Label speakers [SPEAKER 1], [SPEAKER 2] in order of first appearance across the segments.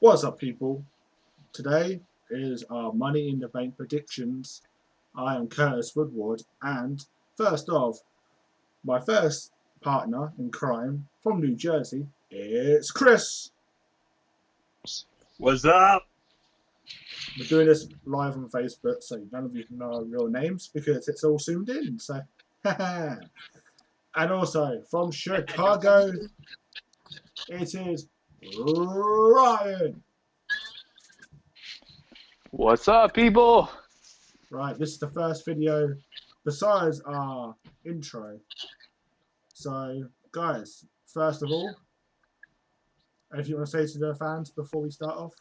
[SPEAKER 1] What's up, people? Today is our Money in the Bank predictions. I am Curtis Woodward, and first off, my first partner in crime from New Jersey, it's Chris.
[SPEAKER 2] What's up?
[SPEAKER 1] We're doing this live on Facebook, so none of you can know our real names because it's all zoomed in. So, and also from Chicago, it is Ryan.
[SPEAKER 3] What's up, people?
[SPEAKER 1] Right, this is the first video besides our intro. So, guys, first of all, anything you want to say to the fans before we start off?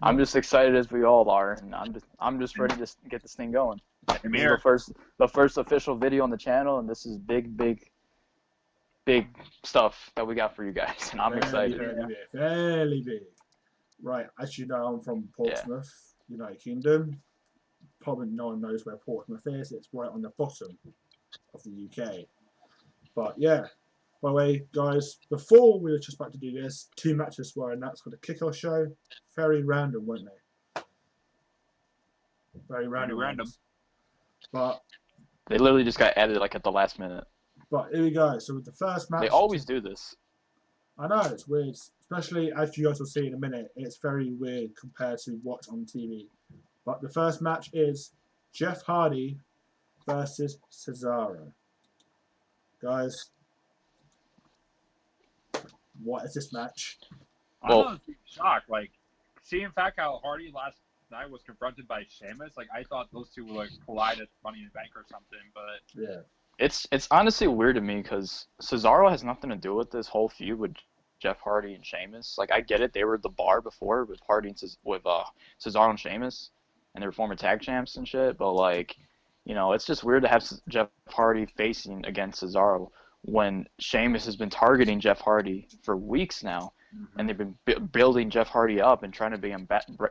[SPEAKER 3] I'm just excited as we all are, and I'm just ready to get this thing going. This is the first official video on the channel, and this is big stuff that we got for you guys, and I'm excited.
[SPEAKER 1] Fairly big. Right, as you know, I'm from Portsmouth, United Kingdom. Probably no one knows where Portsmouth is. It's right on the bottom of the UK. But yeah, by the way, guys, before we were just about to do this, 2 matches were announced for the kickoff show. Very random, weren't they? Very random. But
[SPEAKER 3] they literally just got added like at the last minute.
[SPEAKER 1] But here we go. So with the first match,
[SPEAKER 3] they always do this.
[SPEAKER 1] I know, it's weird, especially as you guys will see in a minute. It's very weird compared to what's on TV. But the first match is Jeff Hardy versus Cesaro. Guys, what is this match?
[SPEAKER 2] I'm honestly shocked. Like, seeing fact how Hardy last night was confronted by Sheamus, like I thought those two would like collide at Money in the Bank or something. But
[SPEAKER 1] yeah,
[SPEAKER 3] it's honestly weird to me because Cesaro has nothing to do with this whole feud with Jeff Hardy and Sheamus. Like, I get it, they were at the bar before with Hardy and Cesaro and Sheamus, and they were former tag champs and shit. But like, you know, it's just weird to have Jeff Hardy facing against Cesaro when Sheamus has been targeting Jeff Hardy for weeks now, and they've been building Jeff Hardy up and trying to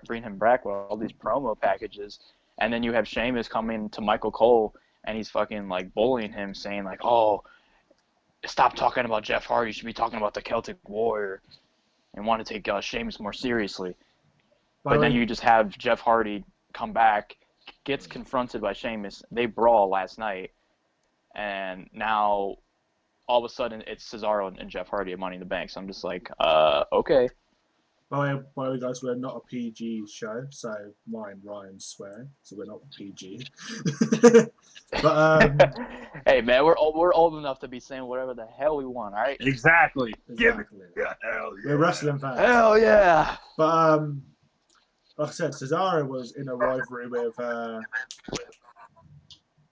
[SPEAKER 3] bring him back with all these promo packages. And then you have Sheamus coming to Michael Cole, and he's fucking like bullying him, saying like, "Oh, stop talking about Jeff Hardy. You should be talking about the Celtic Warrior," and want to take Sheamus more seriously. But then you just have Jeff Hardy come back, gets confronted by Sheamus. They brawl last night, and now all of a sudden it's Cesaro and Jeff Hardy at Money in the Bank. So I'm just like, okay.
[SPEAKER 1] By the way, guys, we're not a PG show, so mine Ryan's swearing, so we're not PG. But
[SPEAKER 3] hey man, we're old enough to be saying whatever the hell we want, all right?
[SPEAKER 2] Exactly.
[SPEAKER 1] Give
[SPEAKER 2] it.
[SPEAKER 1] Yeah, we're wrestling fans.
[SPEAKER 3] Hell yeah.
[SPEAKER 1] But like I said, Cesaro was in a rivalry with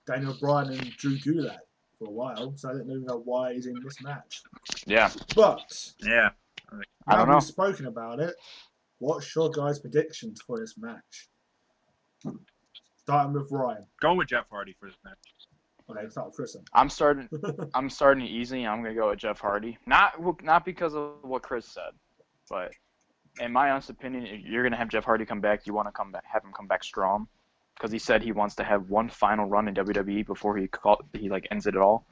[SPEAKER 1] Daniel Bryan and Drew Gulak for a while, so I don't even know why he's in this match.
[SPEAKER 3] Yeah.
[SPEAKER 1] But
[SPEAKER 2] yeah,
[SPEAKER 3] I don't know.
[SPEAKER 1] We've spoken about it. What's your guys' predictions for this match? Starting with Ryan.
[SPEAKER 2] Going with Jeff Hardy for this match.
[SPEAKER 1] Okay, start with Chris.
[SPEAKER 3] I'm starting easy. I'm gonna go with Jeff Hardy. Not because of what Chris said, but in my honest opinion, if you're gonna have Jeff Hardy come back, you want to have him come back strong, because he said he wants to have one final run in WWE before he ends it all.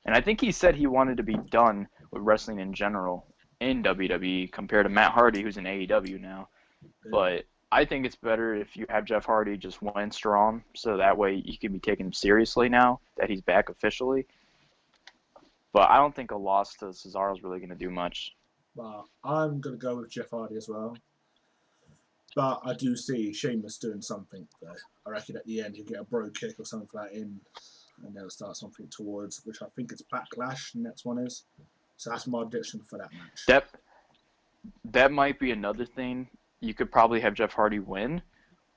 [SPEAKER 3] And I think he said he wanted to be done with wrestling in general in WWE compared to Matt Hardy, who's in AEW now. Yeah. But I think it's better if you have Jeff Hardy just win strong, so that way you can be taken seriously now that he's back officially. But I don't think a loss to Cesaro is really going to do much.
[SPEAKER 1] Well, I'm going to go with Jeff Hardy as well. But I do see Sheamus doing something there. I reckon at the end he'll get a bro kick or something like that in, and they'll start something towards, which I think it's Backlash, the next one is. So that's my prediction for that match.
[SPEAKER 3] That might be another thing. You could probably have Jeff Hardy win,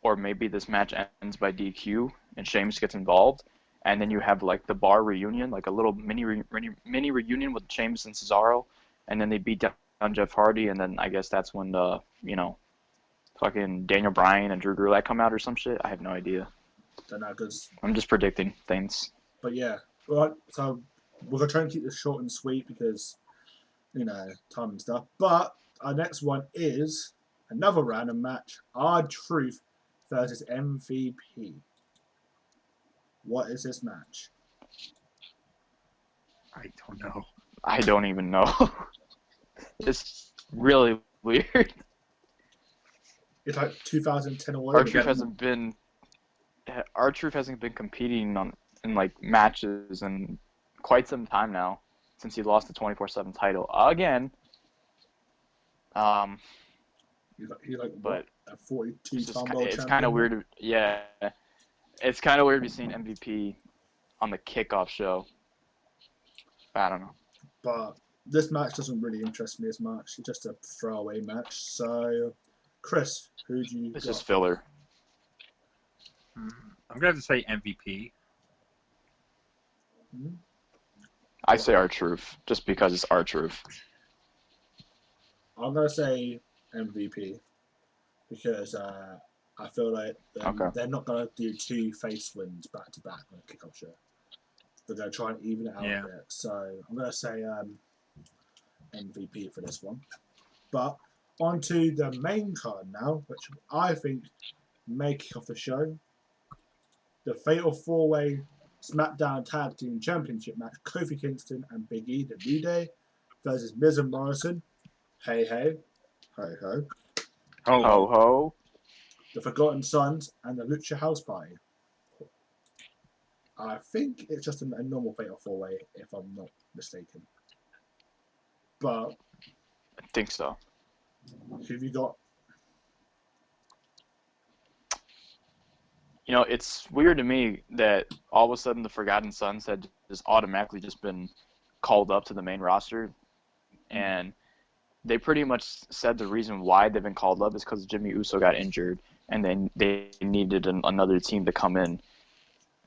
[SPEAKER 3] or maybe this match ends by DQ and Sheamus gets involved, and then you have like the bar reunion, like a little mini reunion with Sheamus and Cesaro, and then they beat down Jeff Hardy, and then I guess that's when fucking Daniel Bryan and Drew Gulak come out or some shit. I have no idea.
[SPEAKER 1] Don't know, because
[SPEAKER 3] I'm just predicting things.
[SPEAKER 1] But yeah, right. So we're gonna try and keep this short and sweet because time and stuff. But our next one is another random match: R-Truth versus MVP. What is this match?
[SPEAKER 2] I don't know.
[SPEAKER 3] I don't even know. It's really weird.
[SPEAKER 1] It's like 2010 all
[SPEAKER 3] Our
[SPEAKER 1] over
[SPEAKER 3] Truth
[SPEAKER 1] again.
[SPEAKER 3] hasn't been competing in like matches in quite some time now since he lost the 24/7 title again.
[SPEAKER 1] He's like
[SPEAKER 3] But
[SPEAKER 1] what, a 42-time world
[SPEAKER 3] it's
[SPEAKER 1] champion.
[SPEAKER 3] kind of weird. Yeah, it's kind of weird to be seeing MVP on the kickoff show. I don't know.
[SPEAKER 1] But this match doesn't really interest me as much. It's just a throwaway match. So, Chris, who do you
[SPEAKER 3] It's
[SPEAKER 1] got?
[SPEAKER 3] just filler.
[SPEAKER 2] I'm gonna have to say MVP.
[SPEAKER 1] Hmm?
[SPEAKER 3] I say R-Truth just because it's R-Truth.
[SPEAKER 1] I'm gonna say MVP because I feel like
[SPEAKER 3] Okay.
[SPEAKER 1] they're not gonna do 2 face wins back to back on a kickoff show. They're gonna try and even it out a bit. So I'm gonna say MVP for this one. But on to the main card now, which I think may kick off the show. The Fatal 4-Way SmackDown Tag Team Championship match. Kofi Kingston and Big E, the New Day, versus Miz and Morrison. Hey, hey. Ho, ho.
[SPEAKER 3] Ho ho.
[SPEAKER 1] The Forgotten Sons and the Lucha House Party. I think it's just a normal Fatal 4-Way, if I'm not mistaken. But
[SPEAKER 3] I think so.
[SPEAKER 1] who have you got?
[SPEAKER 3] You know, it's weird to me that all of a sudden the Forgotten Sons had just automatically just been called up to the main roster, and they pretty much said the reason why they've been called up is because Jimmy Uso got injured, and then they needed another team to come in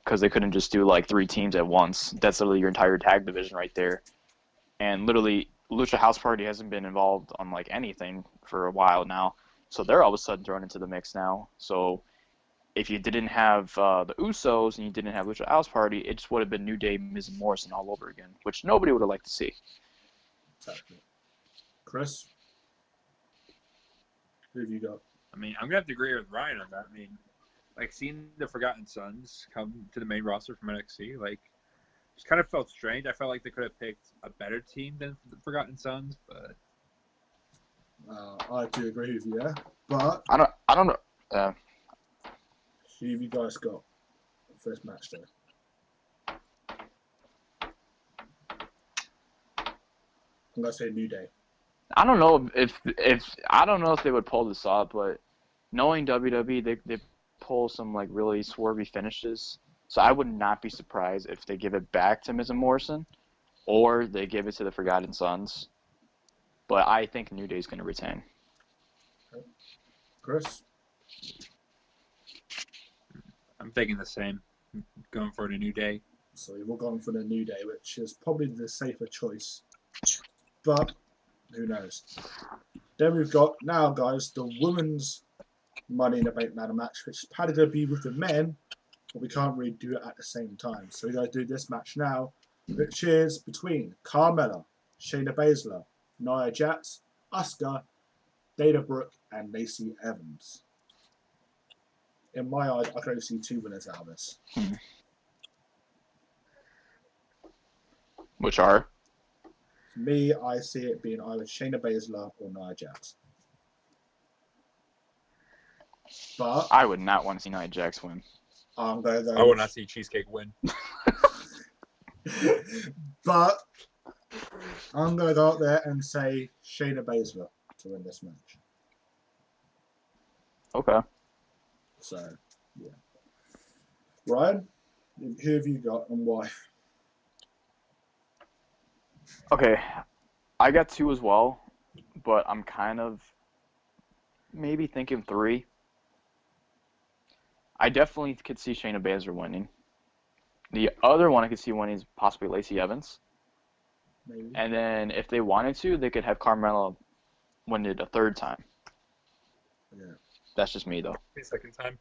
[SPEAKER 3] because they couldn't just do like 3 teams at once. That's literally your entire tag division right there, and literally Lucha House Party hasn't been involved on like anything for a while now, so they're all of a sudden thrown into the mix now. So if you didn't have the Usos and you didn't have Lucha House Party, it just would have been New Day, Miz, and Morrison all over again, which nobody would have liked to see.
[SPEAKER 1] Exactly. Chris? Who have you got?
[SPEAKER 2] I mean, I'm gonna have to agree with Ryan on that. I mean, like seeing the Forgotten Sons come to the main roster from NXT, like, just kind of felt strange. I felt like they could have picked a better team than the Forgotten Sons, but
[SPEAKER 1] I do agree with you, yeah. But
[SPEAKER 3] I don't know.
[SPEAKER 1] who have you guys got for this match there? I'm gonna say New Day.
[SPEAKER 3] I don't know if I don't know if they would pull this off, but knowing WWE, they pull some like really swervy finishes. So I would not be surprised if they give it back to Miz and Morrison, or they give it to the Forgotten Sons. But I think New Day's going to retain.
[SPEAKER 1] Chris?
[SPEAKER 2] I'm thinking the same. Going for the New Day.
[SPEAKER 1] So we've all gone for the New Day, which is probably the safer choice. But who knows? Then we've got now, guys, the women's Money in the Bank ladder match, which is probably going to be with the men, but we can't really do it at the same time. So we're going to do this match now, which is between Carmella, Shayna Baszler, Nia Jax, Asuka, Dana Brooke, and Lacey Evans. In my eyes, I can only see 2 winners out of this.
[SPEAKER 3] Which are?
[SPEAKER 1] For me, I see it being either Shayna Baszler or Nia Jax. But
[SPEAKER 3] I would not want to see Nia Jax win.
[SPEAKER 1] I'm going to go.
[SPEAKER 2] I would not see Cheesecake win.
[SPEAKER 1] But I'm going to go out there and say Shayna Baszler to win this match.
[SPEAKER 3] Okay.
[SPEAKER 1] So, yeah. Ryan, who have you got and why?
[SPEAKER 3] Okay. I got 2 as well, but I'm kind of maybe thinking 3. I definitely could see Shayna Baszler winning. The other one I could see winning is possibly Lacey Evans.
[SPEAKER 1] Maybe.
[SPEAKER 3] And then if they wanted to, they could have Carmella win it a 3rd time.
[SPEAKER 1] Yeah.
[SPEAKER 3] That's just me, though.
[SPEAKER 2] The second time.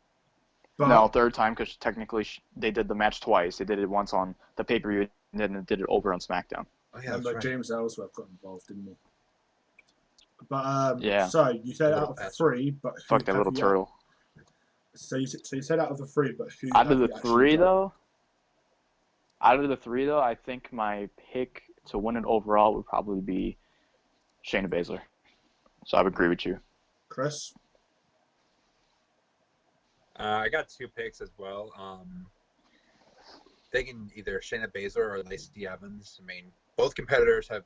[SPEAKER 1] But,
[SPEAKER 3] No, 3rd time because technically they did the match twice. They did it once on the pay-per-view and then they did it over on SmackDown.
[SPEAKER 2] Oh yeah,
[SPEAKER 1] but James Ellsworth got involved, didn't he? But
[SPEAKER 3] Yeah.
[SPEAKER 1] So you said out of 3, but who
[SPEAKER 3] Fuck that
[SPEAKER 1] have
[SPEAKER 3] little
[SPEAKER 1] you
[SPEAKER 3] turtle.
[SPEAKER 1] So you said out of the 3, but who?
[SPEAKER 3] Out of the
[SPEAKER 1] have you
[SPEAKER 3] 3
[SPEAKER 1] actually got?
[SPEAKER 3] though, I think my pick to win it overall would probably be Shayna Baszler. So I would agree with you.
[SPEAKER 1] Chris?
[SPEAKER 2] I got 2 picks as well. Thinking either Shayna Baszler or Lacey Evans. I mean, both competitors have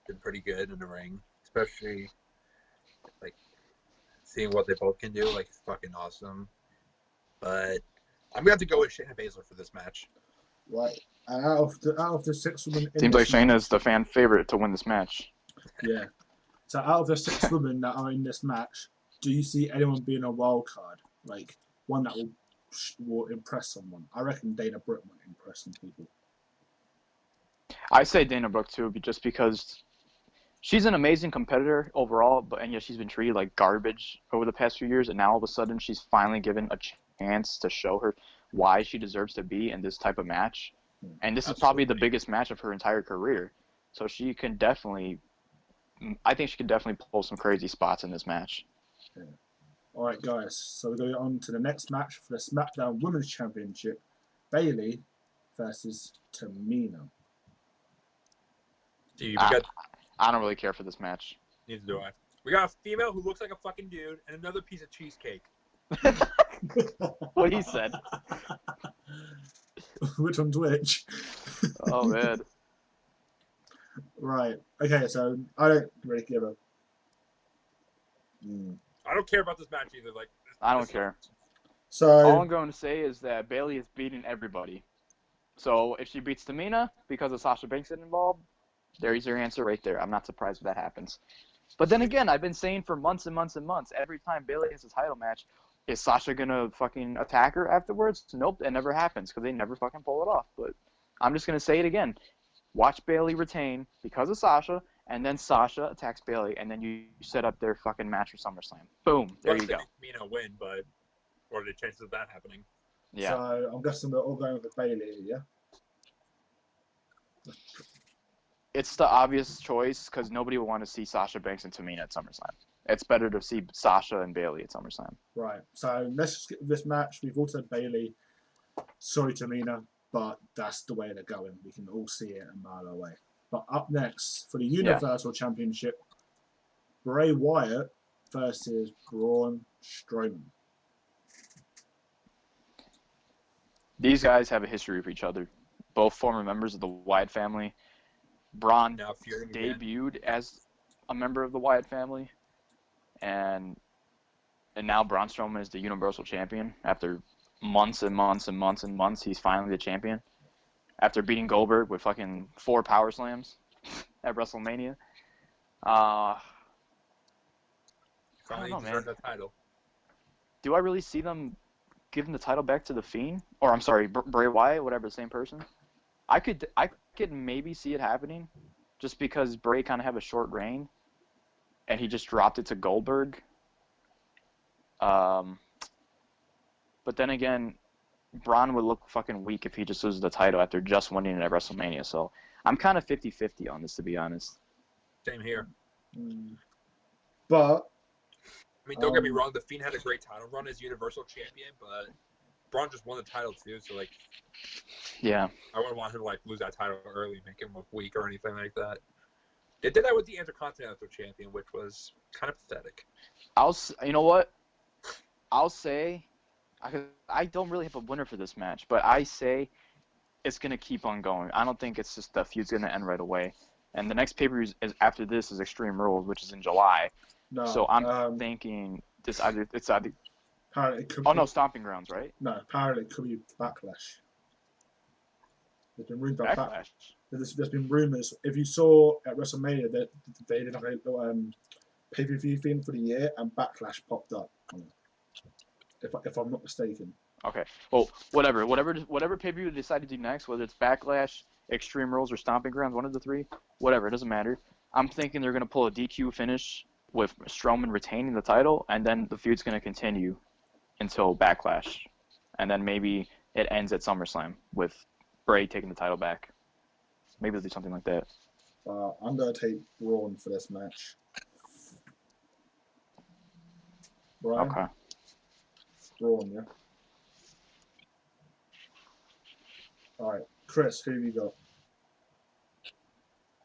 [SPEAKER 2] been pretty good in the ring, especially like seeing what they both can do. Like, it's fucking awesome. But I'm gonna have to go with Shayna Baszler for this match.
[SPEAKER 1] Right. And out of the 6 women in
[SPEAKER 3] Seems like
[SPEAKER 1] this match,
[SPEAKER 3] Shayna is the fan favorite to win this match.
[SPEAKER 1] yeah. So out of the 6 women that are in this match, do you see anyone being a wild card? Like one that will impress someone? I reckon Dana Brooke might impress some people.
[SPEAKER 3] I say Dana Brooke too, just because she's an amazing competitor overall, and yet she's been treated like garbage over the past few years, and now all of a sudden she's finally given a chance to show her why she deserves to be in this type of match. And this is probably the biggest match of her entire career. So she can definitely, I think she can definitely pull some crazy spots in this match.
[SPEAKER 1] Yeah. All right, guys. So we're going on to the next match for the SmackDown Women's Championship: Bayley versus Tamina.
[SPEAKER 2] Dude, we got.
[SPEAKER 3] I don't really care for this match.
[SPEAKER 2] Neither do I. We got a female who looks like a fucking dude and another piece of cheesecake.
[SPEAKER 3] What he said.
[SPEAKER 1] Which one's which?
[SPEAKER 3] Oh, man.
[SPEAKER 1] Right. Okay, so I don't really give a.
[SPEAKER 2] I don't care about this match either. Like,
[SPEAKER 3] I don't care.
[SPEAKER 1] So
[SPEAKER 3] all I'm going to say is that Bayley is beating everybody. So if she beats Tamina because of Sasha Banks involved, there's your answer right there. I'm not surprised if that happens. But then again, I've been saying for months and months and months, every time Bayley has a title match, is Sasha going to fucking attack her afterwards? Nope, it never happens because they never fucking pull it off. But I'm just going to say it again. Watch Bayley retain because of Sasha, and then Sasha attacks Bayley, and then you set up their fucking match for SummerSlam. Boom, there you go.
[SPEAKER 2] Tamina win, but what are the chances of that happening?
[SPEAKER 3] Yeah.
[SPEAKER 1] So I'm guessing we're all going with Bayley, yeah?
[SPEAKER 3] It's the obvious choice because nobody will want to see Sasha Banks and Tamina at SummerSlam. It's better to see Sasha and Bayley at SummerSlam.
[SPEAKER 1] Right. So let's just get this match. We've all said Bayley. Sorry, Tamina, but that's the way they're going. We can all see it a mile away. But up next for the Universal Championship, Bray Wyatt versus Braun Strowman.
[SPEAKER 3] These guys have a history for each other. Both former members of the Wyatt family. Braun debuted as a member of the Wyatt family, and now Braun Strowman is the Universal Champion. After months and months and months and months, he's finally the champion. After beating Goldberg with fucking 4 power slams at WrestleMania. I don't know, man.
[SPEAKER 2] The title.
[SPEAKER 3] Do I really see them giving the title back to the Fiend? Or I'm sorry, Bray Wyatt, whatever, the same person. I could maybe see it happening, just because Bray kind of have a short reign, and he just dropped it to Goldberg. But then again, Braun would look fucking weak if he just loses the title after just winning it at WrestleMania. So I'm kind of 50-50 on this, to be honest.
[SPEAKER 2] Same here.
[SPEAKER 1] But
[SPEAKER 2] I mean, don't get me wrong. The Fiend had a great title run as Universal Champion, but Braun just won the title too. So like,
[SPEAKER 3] yeah,
[SPEAKER 2] I wouldn't want him to like lose that title early, make him look weak or anything like that. They did that with the Intercontinental Champion, which was kind of pathetic.
[SPEAKER 3] You know what? I'll say, I don't really have a winner for this match, but I say it's gonna keep on going. I don't think it's just the feud's gonna end right away. And the next pay-per-view after this is Extreme Rules, which is in July.
[SPEAKER 1] no,
[SPEAKER 3] so I'm thinking it's either. No, Stomping Grounds, right?
[SPEAKER 1] No, apparently it could be Backlash. There's been rumors about Backlash. There's been rumors. If you saw at WrestleMania that they did like a pay-per-view thing for the year, and Backlash popped up. If I'm not mistaken.
[SPEAKER 3] Okay. Well, whatever pay-per-view they decide to do next, whether it's Backlash, Extreme Rules, or Stomping Grounds, one of the 3, whatever, it doesn't matter. I'm thinking they're gonna pull a DQ finish with Strowman retaining the title, and then the feud's gonna continue until Backlash, and then maybe it ends at SummerSlam with Bray taking the title back. Maybe they'll do something like that.
[SPEAKER 1] I'm gonna take Braun for this match. Brian?
[SPEAKER 3] Okay.
[SPEAKER 1] Braun, yeah. All right, Chris, who have you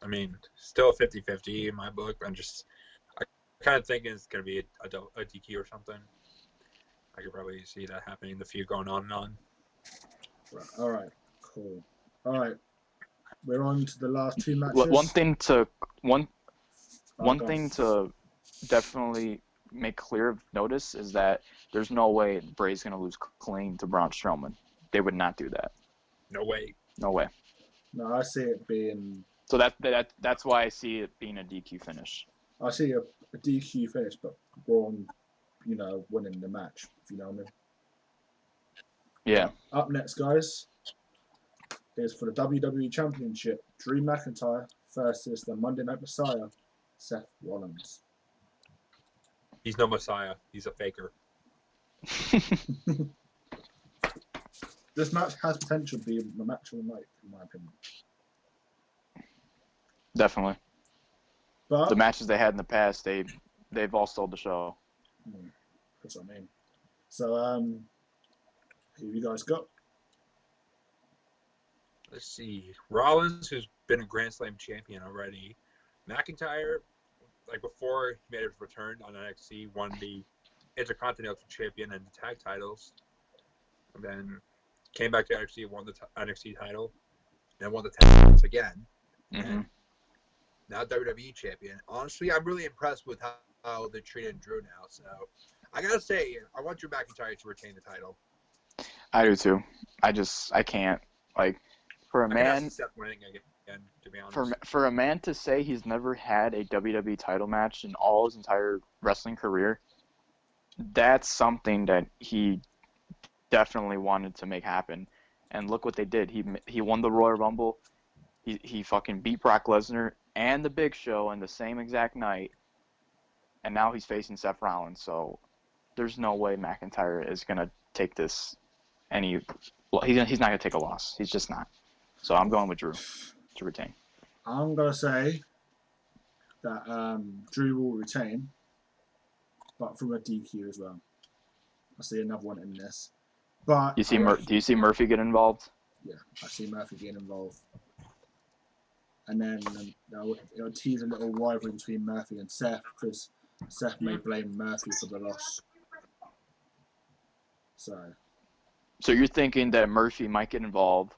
[SPEAKER 2] I mean, still a 50-50 in my book. I kind of think it's going to be a DQ or something. I could probably see that happening, the feud going on and on.
[SPEAKER 1] Right. All right. Cool. All right. We're on to the last two matches.
[SPEAKER 3] One thing
[SPEAKER 1] Go.
[SPEAKER 3] to definitely make clear of notice is that there's no way Bray's going to lose clean to Braun Strowman. They would not do that.
[SPEAKER 2] No way.
[SPEAKER 3] No way.
[SPEAKER 1] No, I see it being.
[SPEAKER 3] So that's why I see it being a DQ finish.
[SPEAKER 1] I see a DQ finish, but Braun, winning the match. If you know what I mean.
[SPEAKER 3] Yeah.
[SPEAKER 1] Up next, guys, is for the WWE Championship. Drew McIntyre versus the Monday Night Messiah, Seth Rollins.
[SPEAKER 2] He's no Messiah. He's a faker.
[SPEAKER 1] This match has potential to be the match of the night, in my opinion.
[SPEAKER 3] Definitely.
[SPEAKER 1] But
[SPEAKER 3] the matches they had in the past, they've all stole the show.
[SPEAKER 1] That's what I mean. So, who you guys got?
[SPEAKER 2] Let's see. Rollins, who's been a Grand Slam champion already. McIntyre, like before he made his return on NXT, won the Intercontinental Champion and the tag titles. And then came back to NXT, won the NXT title, and won the tag titles again.
[SPEAKER 3] Mm-hmm.
[SPEAKER 2] And now WWE champion. Honestly, I'm really impressed with how they're treating Drew now. So I gotta say, I want Drew McIntyre to retain the title.
[SPEAKER 3] I do too. I can't. Like, for a man,
[SPEAKER 2] Seth winning again, to be honest.
[SPEAKER 3] for a man to say he's never had a WWE title match in all his entire wrestling career, that's something that he definitely wanted to make happen. And look what they did. He won the Royal Rumble. He fucking beat Brock Lesnar and the Big Show in the same exact night. And now he's facing Seth Rollins. So there's no way McIntyre is gonna take this he's not gonna take a loss. He's just not. So I'm going with Drew to retain.
[SPEAKER 1] I'm gonna say that Drew will retain, but from a DQ as well. I see another one in this. But
[SPEAKER 3] do you see Murphy get involved?
[SPEAKER 1] Yeah, I see Murphy getting involved. And then it'll tease a little rivalry between Murphy and Seth, because Seth may blame Murphy for the loss. So
[SPEAKER 3] you're thinking that Murphy might get involved,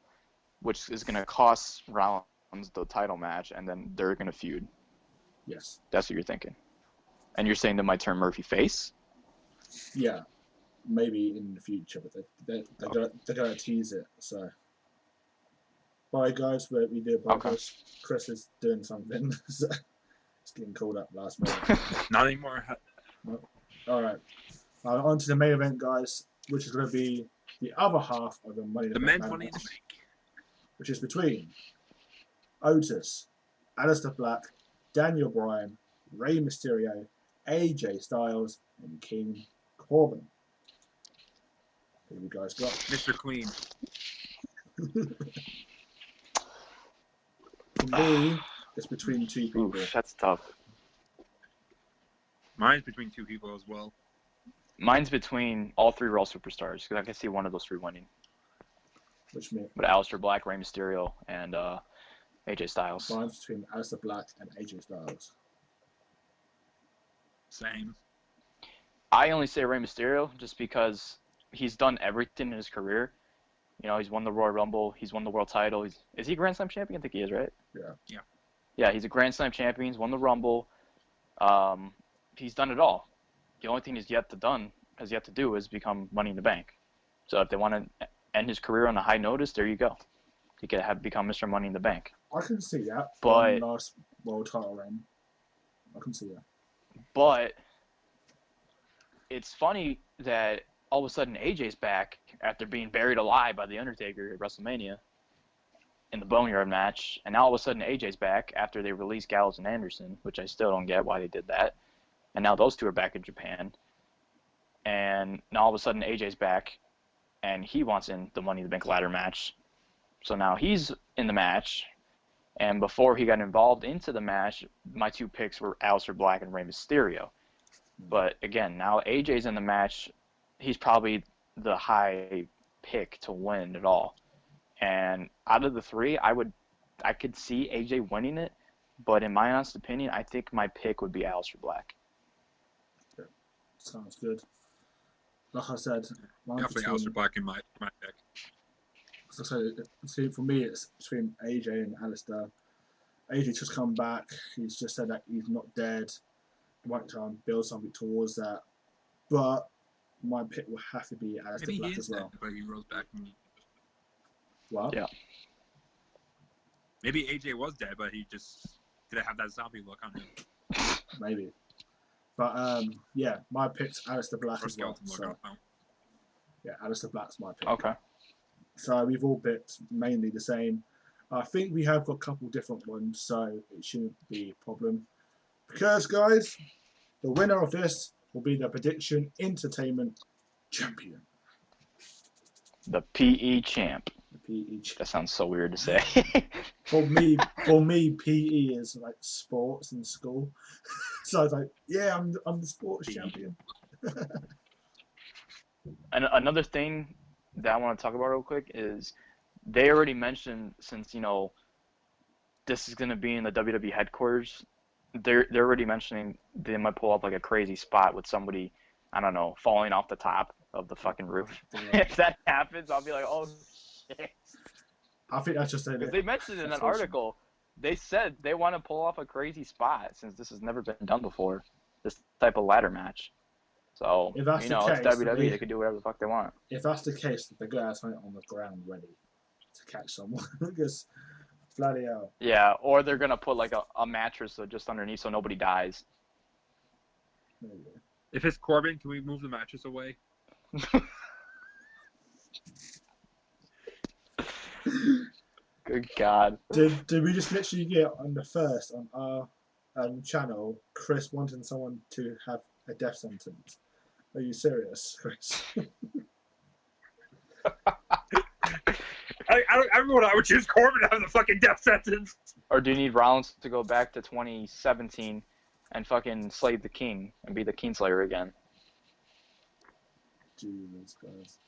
[SPEAKER 3] which is going to cost Rollins the title match, and then they're going to feud.
[SPEAKER 1] Yes.
[SPEAKER 3] That's what you're thinking. And you're saying they might turn Murphy face?
[SPEAKER 1] Yeah, maybe in the future, but they're going to tease it. So, bye guys, we do apologize. Okay. Chris is doing something. So it's getting called up last minute.
[SPEAKER 2] Not anymore.
[SPEAKER 1] No. All right. On to the main event, guys, which is going to be the other half of the Money in the Bank.
[SPEAKER 2] Men's Money in the Bank.
[SPEAKER 1] Which is between Otis, Aleister Black, Daniel Bryan, Rey Mysterio, AJ Styles, and King Corbin. Who you guys got?
[SPEAKER 2] Mr. Clean.
[SPEAKER 1] For me, it's between two people.
[SPEAKER 3] Oof, that's tough.
[SPEAKER 2] Mine's between two people as well.
[SPEAKER 3] Mine's between all three Raw superstars, because I can see one of those three winning.
[SPEAKER 1] Which means?
[SPEAKER 3] But Aleister Black, Rey Mysterio, and AJ Styles.
[SPEAKER 1] Mine's between Aleister Black and AJ Styles.
[SPEAKER 2] Same.
[SPEAKER 3] I only say Rey Mysterio just because he's done everything in his career. You know, he's won the Royal Rumble. He's won the world title. Is he a Grand Slam champion? I think he is, right?
[SPEAKER 1] Yeah.
[SPEAKER 3] Yeah, he's a Grand Slam champion. He's won the Rumble. He's done it all. The only thing has yet to do is become Money in the Bank. So if they want to end his career on a high notice, there you go. He could have become Mr. Money in the Bank.
[SPEAKER 1] I can see that.
[SPEAKER 3] But
[SPEAKER 1] last world title reign, I can see that.
[SPEAKER 3] But it's funny that all of a sudden AJ's back after being buried alive by The Undertaker at WrestleMania in the Boneyard match, and now all of a sudden AJ's back after they released Gallows and Anderson, which I still don't get why they did that. And now those two are back in Japan. And now all of a sudden AJ's back, and he wants in the Money in the Bank ladder match. So now he's in the match. And before he got involved into the match, my two picks were Aleister Black and Rey Mysterio. But again, now AJ's in the match. He's probably the high pick to win it all. And out of the three, I could see AJ winning it, But in my honest opinion, I think my pick would be Aleister Black.
[SPEAKER 1] Sounds good. Like I said,
[SPEAKER 2] Definitely Aleister Black in my pick.
[SPEAKER 1] So see, for me, it's between AJ and Alistair. AJ just come back. He's just said that he's not dead. He might try and build something towards that. But my pick will have to be Alistair
[SPEAKER 2] Maybe
[SPEAKER 1] Black
[SPEAKER 2] he is
[SPEAKER 1] as well.
[SPEAKER 2] dead, but he rose back.
[SPEAKER 1] Well,
[SPEAKER 3] Yeah.
[SPEAKER 2] Maybe AJ was dead, but he just didn't have that zombie look on him.
[SPEAKER 1] maybe. But yeah, my pick's Alistair Black
[SPEAKER 2] Or
[SPEAKER 1] as well.
[SPEAKER 2] skeleton look
[SPEAKER 1] So
[SPEAKER 2] on him.
[SPEAKER 1] yeah, Alistair Black's my pick.
[SPEAKER 3] Okay.
[SPEAKER 1] So we've all picked mainly the same. I think we have got a couple different ones, so it shouldn't be a problem. Because, guys, the winner of this will be the Prediction Entertainment Champion.
[SPEAKER 3] The PE champ.
[SPEAKER 1] The PE champ.
[SPEAKER 3] That sounds so weird to say.
[SPEAKER 1] For me, PE is like sports in school. So I was like, yeah, I'm the sports champion.
[SPEAKER 3] And another thing that I want to talk about real quick is they already mentioned, since this is going to be in the WWE headquarters, they're already mentioning they might pull up like a crazy spot with somebody, I don't know, falling off the top of the fucking roof. If that happens, I'll be like, oh shit.
[SPEAKER 1] I think that's just
[SPEAKER 3] because they mentioned in an article, they said they want to pull off a crazy spot since this has never been done before, this type of ladder match. So,
[SPEAKER 1] if that's
[SPEAKER 3] it's
[SPEAKER 1] the case,
[SPEAKER 3] WWE, they can do whatever the fuck they want.
[SPEAKER 1] If that's the case, they're going to have something on the ground ready to catch someone. Because, bloody hell.
[SPEAKER 3] Yeah, or they're going to put like a mattress just underneath so nobody dies.
[SPEAKER 1] There you go.
[SPEAKER 2] If it's Corbin, can we move the mattress away?
[SPEAKER 3] Good God.
[SPEAKER 1] Did we just literally get on the first on our channel, Chris wanting someone to have a death sentence? Are you serious, Chris?
[SPEAKER 2] I remember when I would choose Corbin to have the fucking death sentence.
[SPEAKER 3] Or do you need Rollins to go back to 2017 and fucking slay the king and be the Kingslayer again?
[SPEAKER 1] Jesus Christ.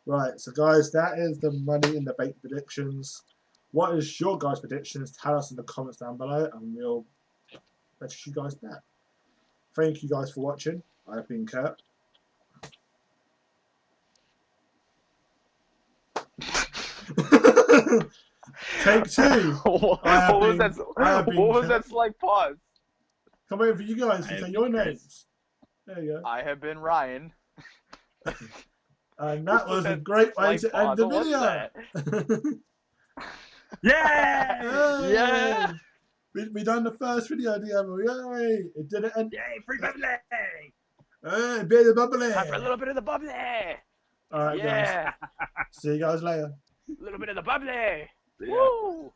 [SPEAKER 1] Right, so guys, that is the Money in the Bank predictions. What is your guys' predictions? Tell us in the comments down below and we'll let you guys back. Thank you guys for watching. I've been Kurt. Take two.
[SPEAKER 3] What was that slight pause?
[SPEAKER 1] Come over for you guys to say your names. There you go.
[SPEAKER 3] I have been Ryan.
[SPEAKER 1] And that was a great way to end the video.
[SPEAKER 2] Yeah!
[SPEAKER 3] Yeah!
[SPEAKER 1] We done the first video together. Yay! It didn't end.
[SPEAKER 2] Yay, free bubbly!
[SPEAKER 1] Hey, bit of bubbly.
[SPEAKER 3] Time for a little bit of the bubbly.
[SPEAKER 1] Alright,
[SPEAKER 3] Yeah.
[SPEAKER 1] guys. See you guys later.
[SPEAKER 3] A little bit of the bubbly.
[SPEAKER 2] Yeah.
[SPEAKER 3] Woo!